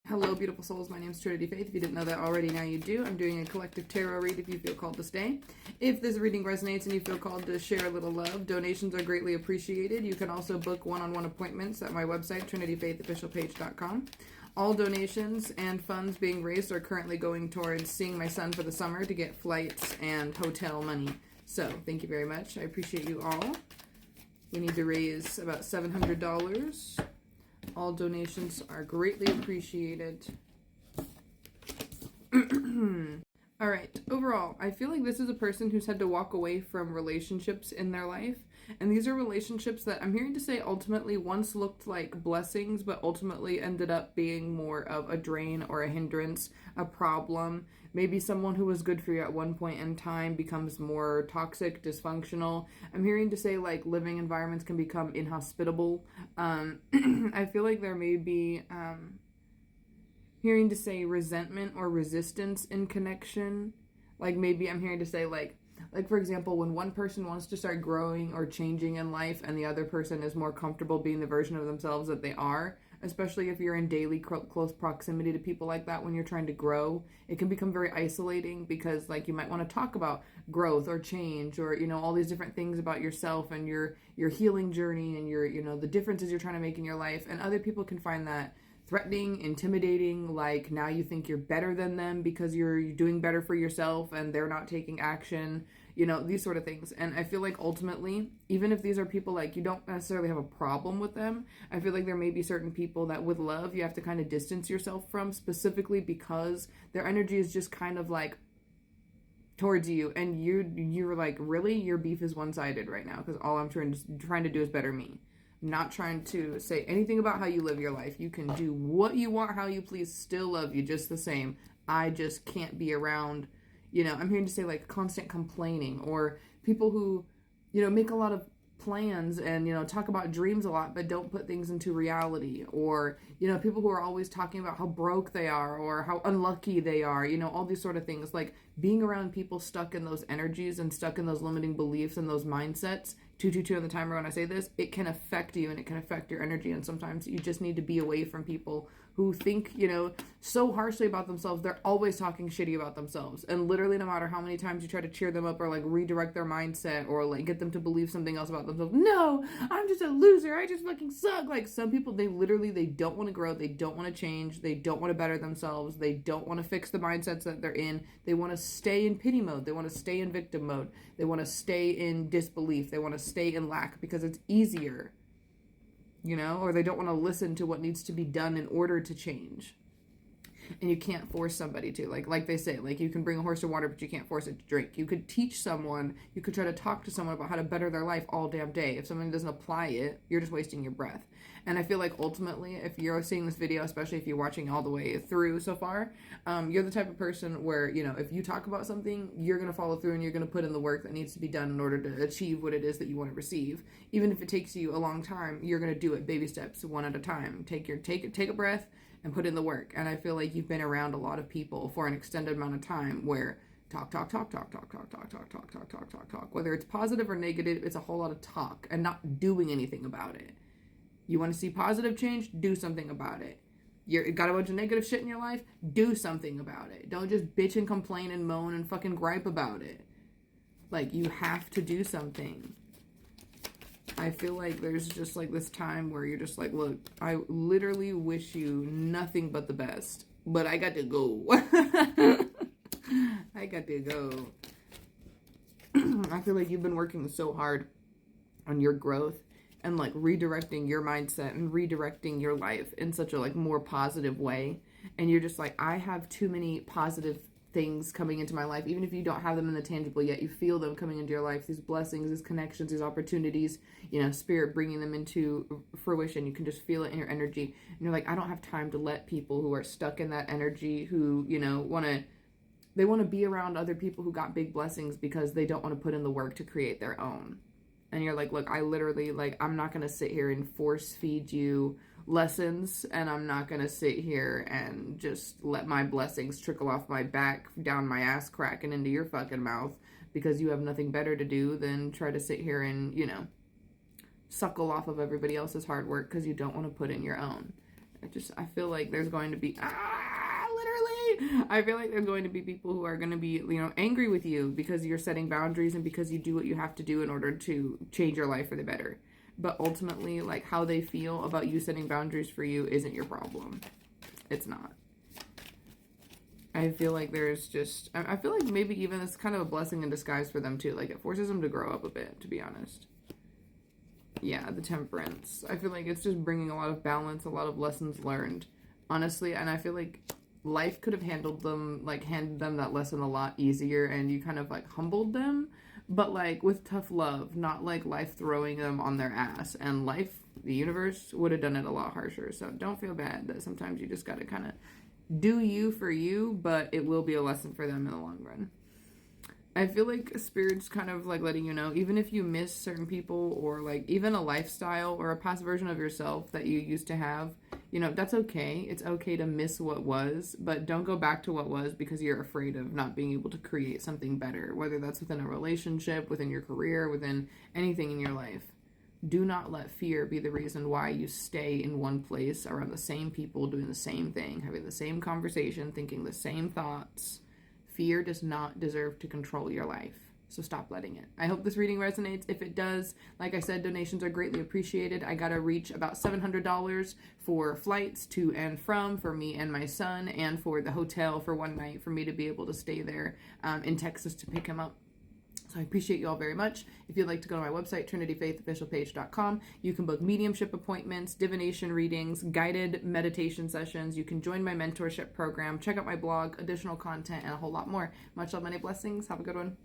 Hello, beautiful souls. My name is Trinity Faith. If you didn't know that already, now you do. I'm doing a collective tarot read if you feel called to stay. If this reading resonates and you feel called to share a little love, donations are greatly appreciated. You can also book one-on-one appointments at my website, trinitylivingbyfaith.com. All donations and funds being raised are currently going towards seeing my son for the summer to get flights and hotel money. So, thank you very much. I appreciate you all. We need to raise about $700. All donations are greatly appreciated. All right. Overall, I feel like this is a person who's had to walk away from relationships in their life. And these are relationships that I'm hearing to say ultimately once looked like blessings, but ultimately ended up being more of a drain or a hindrance, a problem. Maybe someone who was good for you at one point in time becomes more toxic, dysfunctional. I'm hearing to say like living environments can become inhospitable. I feel like there may be hearing to say resentment or resistance in connection. Like maybe I'm hearing to say like for example, when one person wants to start growing or changing in life and the other person is more comfortable being the version of themselves that they are, especially if you're in daily close proximity to people like that when you're trying to grow, it can become very isolating because like you might want to talk about growth or change or, you know, all these different things about yourself and your healing journey and your, you know, the differences you're trying to make in your life. And other people can find that threatening, intimidating, like now you think you're better than them because you're doing better for yourself and they're not taking action, you know, these sort of things. And I feel like ultimately, even if these are people like you don't necessarily have a problem with them, I feel like there may be certain people that with love you have to kind of distance yourself from, specifically because their energy is just kind of like towards you and you're like, really, your beef is one-sided right now because all I'm trying to do is better me. Not trying to say anything about how you live your life. You can do what you want, how you please, still love you just the same. I just can't be around, you know, I'm hearing to say like constant complaining or people who, you know, make a lot of plans and, you know, talk about dreams a lot but don't put things into reality, or, you know, people who are always talking about how broke they are or how unlucky they are, you know, all these sort of things. Like being around people stuck in those energies and stuck in those limiting beliefs and those mindsets, 222 on the timer when I say this, it can affect you and it can affect your energy. And sometimes you just need to be away from people who think, you know, so harshly about themselves. They're always talking shitty about themselves. And literally no matter how many times you try to cheer them up or like redirect their mindset or like get them to believe something else about themselves. No, I'm just a loser. I just fucking suck. Like some people, they don't want to grow. They don't want to change. They don't want to better themselves. They don't want to fix the mindsets that they're in. They want to stay in pity mode. They want to stay in victim mode. They want to stay in disbelief. They want to stay in lack because it's easier, you know, or they don't want to listen to what needs to be done in order to change. And you can't force somebody to, like they say, like you can bring a horse to water, but you can't force it to drink. You could teach someone, you could try to talk to someone about how to better their life all damn day. If someone doesn't apply it, you're just wasting your breath. And I feel like ultimately, if you're seeing this video, especially if you're watching all the way through so far, you're the type of person where, you know, if you talk about something, you're going to follow through and you're going to put in the work that needs to be done in order to achieve what it is that you want to receive. Even if it takes you a long time, you're going to do it baby steps, one at a time. Take a breath and put in the work. And I feel like you've been around a lot of people for an extended amount of time where talk. Whether it's positive or negative, it's a whole lot of talk and not doing anything about it. You want to see positive change? Do something about it. You got a bunch of negative shit in your life? Do something about it. Don't just bitch and complain and moan and fucking gripe about it. Like, you have to do something. I feel like there's just like this time where you're just like, look, I literally wish you nothing but the best, but I got to go. I got to go. I feel like you've been working so hard on your growth and like redirecting your mindset and redirecting your life in such a like more positive way. And you're just like, I have too many positive things coming into my life, even if you don't have them in the tangible yet, you feel them coming into your life, these blessings, these connections, these opportunities, you know, spirit bringing them into fruition. You can just feel it in your energy, and you're like, I don't have time to let people who are stuck in that energy, who, you know, want to be around other people who got big blessings because they don't want to put in the work to create their own. And you're like, look, I literally, like, I'm not going to sit here and force feed you lessons, and I'm not going to sit here and just let my blessings trickle off my back, down my ass crack, and into your fucking mouth because you have nothing better to do than try to sit here and, you know, suckle off of everybody else's hard work because you don't want to put in your own. I feel like there's going to be, literally, I feel like there's going to be people who are going to be, you know, angry with you because you're setting boundaries and because you do what you have to do in order to change your life for the better. But ultimately, like, how they feel about you setting boundaries for you isn't your problem. It's not. I feel like I feel like maybe even it's kind of a blessing in disguise for them too. Like, it forces them to grow up a bit, to be honest. Yeah, the temperance. I feel like it's just bringing a lot of balance, a lot of lessons learned, honestly. And I feel like life could have handed them that lesson a lot easier, and you kind of like humbled them, but like with tough love, not like life throwing them on their ass. And life, the universe, would have done it a lot harsher. So don't feel bad that sometimes you just got to kind of do you for you, but it will be a lesson for them in the long run. I feel like Spirit's kind of like letting you know, even if you miss certain people or like even a lifestyle or a past version of yourself that you used to have, you know, that's okay. It's okay to miss what was, but don't go back to what was because you're afraid of not being able to create something better, whether that's within a relationship, within your career, within anything in your life. Do not let fear be the reason why you stay in one place around the same people, doing the same thing, having the same conversation, thinking the same thoughts. Fear does not deserve to control your life, so stop letting it. I hope this reading resonates. If it does, like I said, donations are greatly appreciated. I gotta reach about $700 for flights to and from for me and my son, and for the hotel for one night for me to be able to stay there in Texas to pick him up. So I appreciate you all very much. If you'd like to go to my website, trinityfaithofficialpage.com, you can book mediumship appointments, divination readings, guided meditation sessions. You can join my mentorship program, check out my blog, additional content, and a whole lot more. Much love, many blessings. Have a good one.